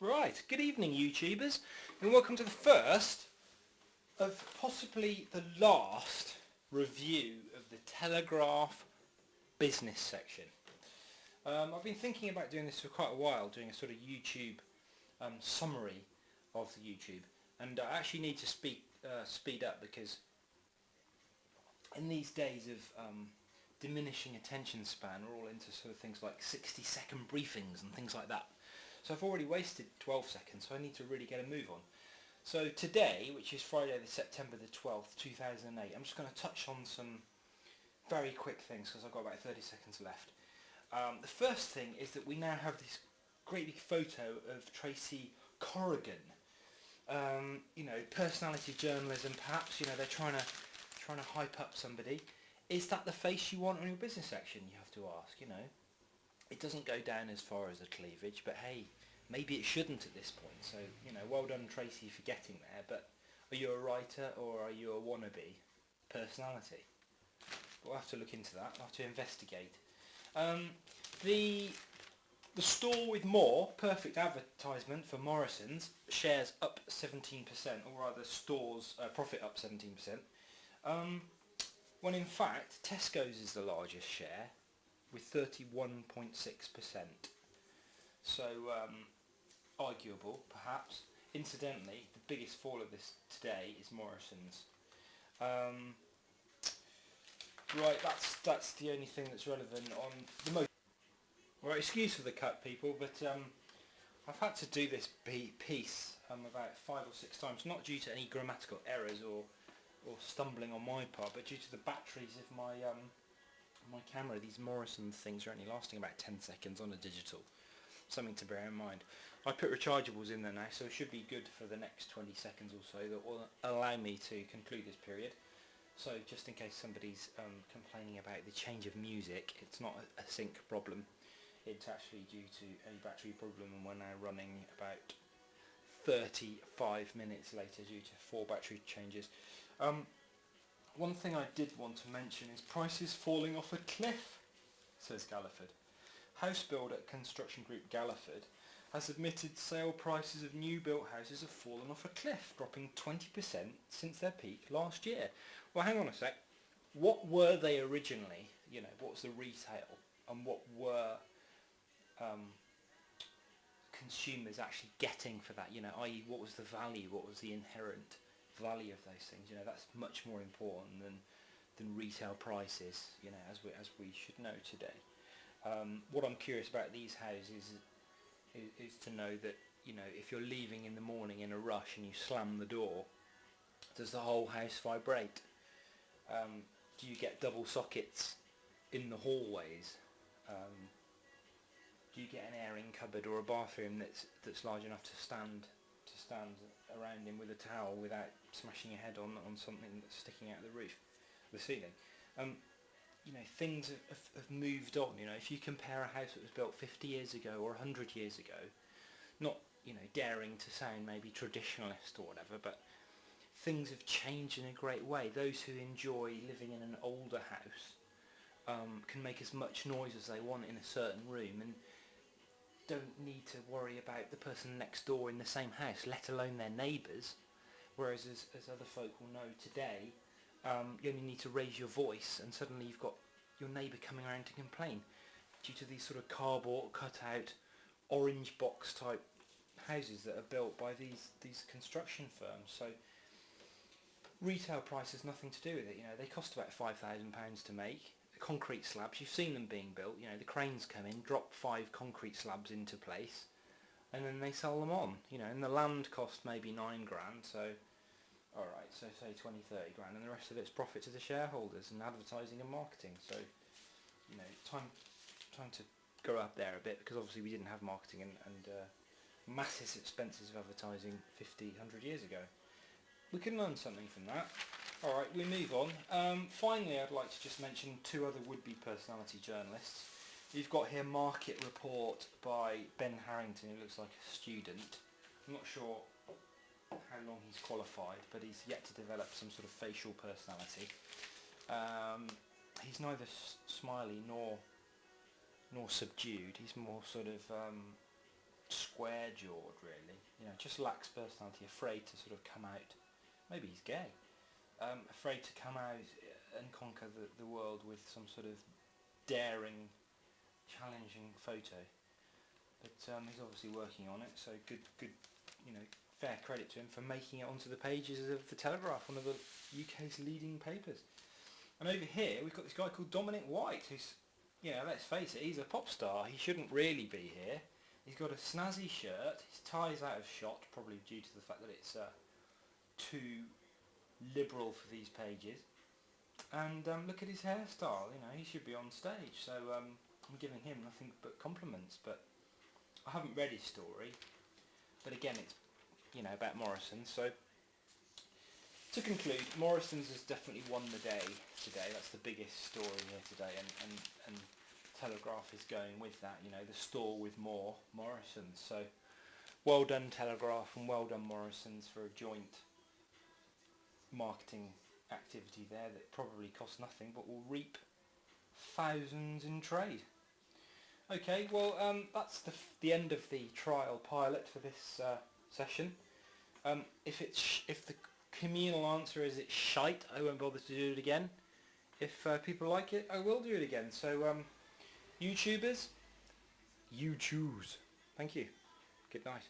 Right, good evening YouTubers, and welcome to the first of possibly the last review of the Telegraph business section. I've been thinking about doing this for quite a while, doing a sort of YouTube summary of the YouTube, and I actually need to speed up because in these days of diminishing attention span, we're all into sort of things like 60-second briefings and things like that. So I've already wasted 12 seconds, so I need to really get a move on. So today, which is Friday September the 12th, 2008, I'm just going to touch on some very quick things because I've got about 30 seconds left. The first thing is that we now have this great big photo of Tracy Corrigan. Personality journalism perhaps, they're trying to hype up somebody. Is that the face you want on your business section, you have to ask, It doesn't go down as far as a cleavage, but hey, maybe it shouldn't at this point. So, well done Tracy for getting there, but are you a writer or are you a wannabe personality? We'll have to look into that, we'll have to investigate. The store with more, perfect advertisement for Morrison's, shares up 17%, or rather stores profit up 17%, when in fact Tesco's is the largest share, with 31.6%. So, arguable, perhaps. Incidentally, the biggest fall of this today is Morrison's. Right, that's the only thing that's relevant on the most. Right, excuse for the cut, people, but I've had to do this piece about 5 or 6 times, not due to any grammatical errors or stumbling on my part, but due to the batteries of my camera. These Morrison things are only lasting about 10 seconds on a digital. Something to bear in mind. I put rechargeables in there now, so it should be good for the next 20 seconds or so. That will allow me to conclude this period. So just in case somebody's complaining about the change of music, it's not a sync problem. It's actually due to a battery problem, and we're now running about 35 minutes later due to 4 battery changes. One thing I did want to mention is prices falling off a cliff, says Galliford. House builder Construction Group Galliford has admitted sale prices of new built houses have fallen off a cliff, dropping 20% since their peak last year. Well, hang on a sec. What were they originally? What was the retail, and what were consumers actually getting for that? I.e., what was the value? What was the inherent value of those things? That's much more important than retail prices, as we should know today. What I'm curious about these houses is to know that, if you're leaving in the morning in a rush and you slam the door, does the whole house vibrate? Do you get double sockets in the hallways? Do you get an airing cupboard or a bathroom that's large enough to stand around in with a towel without smashing your head on something that's sticking out of the roof, the ceiling? Things have moved on. If you compare a house that was built 50 years ago or 100 years ago, not daring to sound maybe traditionalist or whatever, but things have changed in a great way. Those who enjoy living in an older house can make as much noise as they want in a certain room and don't need to worry about the person next door in the same house, let alone their neighbours. Whereas as other folk will know today, you only need to raise your voice and suddenly you've got your neighbour coming around to complain, due to these sort of cardboard cut-out orange box type houses that are built by these construction firms. So retail price has nothing to do with it. They cost about £5,000 to make. Concrete slabs, you've seen them being built. The cranes come in, drop 5 concrete slabs into place, and then they sell them on. And the land cost maybe £9 grand, so alright, so say 20-30 grand, and the rest of it's profit to the shareholders and advertising and marketing. So time to go up there a bit, because obviously we didn't have marketing and massive expenses of advertising 50, 100 years ago. We can learn something from that. Alright, we move on. Finally, I'd like to just mention 2 other would-be personality journalists. You've got here Market Report by Ben Harrington, who looks like a student. I'm not sure how long he's qualified, but he's yet to develop some sort of facial personality. He's neither smiley nor subdued. He's more sort of square-jawed, really. You know, just lacks personality, afraid to sort of come out. Maybe he's gay. Afraid to come out and conquer the world with some sort of daring, challenging photo. But he's obviously working on it, so good, you know, fair credit to him for making it onto the pages of the Telegraph, one of the UK's leading papers. And over here we've got this guy called Dominic White, who's, you know, let's face it, he's a pop star. He shouldn't really be here. He's got a snazzy shirt. His tie's out of shot, probably due to the fact that it's too liberal for these pages. And look at his hairstyle. You know, he should be on stage. So I'm giving him nothing but compliments. But I haven't read his story. But again, it's, you know, about Morrison's. So to conclude, Morrison's has definitely won the day today. That's the biggest story here today, and Telegraph is going with that. You know, the store with more Morrison's. So well done Telegraph, and well done Morrison's for a joint marketing activity there that probably costs nothing but will reap thousands in trade. Okay, well that's the end of the trial pilot for this session. If the communal answer is it's shite, I won't bother to do it again. If people like it, I will do it again. So YouTubers, you choose. Thank you. Good night.